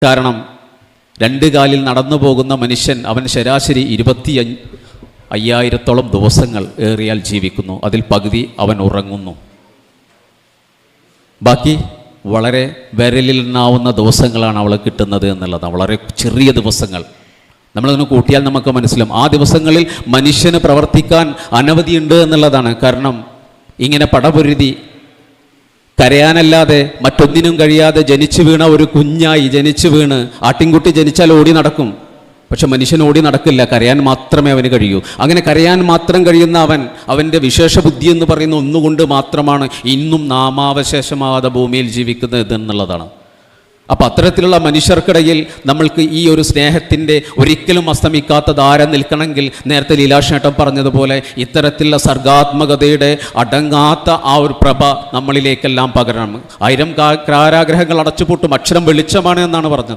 കാരണം രണ്ട് കാലിൽ നടന്നു പോകുന്ന മനുഷ്യൻ അവൻ ശരാശരി 25,000 ദിവസങ്ങൾ ഏറിയാൽ ജീവിക്കുന്നു. അതിൽ പകുതി അവൻ ഉറങ്ങുന്നു. ബാക്കി വളരെ വിരലിലെണ്ണാവുന്ന ദിവസങ്ങളാണ് അവൾ കിട്ടുന്നത് എന്നുള്ളതാണ്. വളരെ ചെറിയ ദിവസങ്ങൾ. നമ്മളതിന് കൂട്ടിയാൽ നമുക്ക് മനസ്സിലാവും ആ ദിവസങ്ങളിൽ മനുഷ്യന് പ്രവർത്തിക്കാൻ അനവധിയുണ്ട് എന്നുള്ളതാണ്. കാരണം ഇങ്ങനെ പടപൊരുതി കരയാനല്ലാതെ മറ്റൊന്നിനും കഴിയാതെ ജനിച്ചു വീണ ഒരു കുഞ്ഞായി ജനിച്ചു വീണ്, ആട്ടിൻകുട്ടി ജനിച്ചാൽ ഓടി നടക്കും, പക്ഷെ മനുഷ്യൻ ഓടി നടക്കില്ല, കരയാൻ മാത്രമേ അവന് കഴിയൂ. അങ്ങനെ കരയാൻ മാത്രം കഴിയുന്ന അവൻ്റെ വിശേഷ ബുദ്ധി എന്ന് പറയുന്ന ഒന്നുകൊണ്ട് മാത്രമാണ് ഇന്നും നാമാവശേഷമാകാതെ ഭൂമിയിൽ ജീവിക്കുന്നത് എന്നുള്ളതാണ്. അപ്പം അത്തരത്തിലുള്ള മനുഷ്യർക്കിടയിൽ നമ്മൾക്ക് ഈ ഒരു സ്നേഹത്തിൻ്റെ ഒരിക്കലും അസ്തമിക്കാത്ത ധാര നിൽക്കണമെങ്കിൽ നേരത്തെ ലീലാഷേട്ടൻ പറഞ്ഞതുപോലെ ഇത്തരത്തിലുള്ള സർഗാത്മകതയുടെ അടങ്ങാത്ത ആ ഒരു പ്രഭ നമ്മളിലേക്കെല്ലാം പകരണം. 1000 കാരാഗ്രഹങ്ങൾ അടച്ചുപൂട്ടും, അക്ഷരം വെളിച്ചമാണ് എന്നാണ് പറഞ്ഞത്.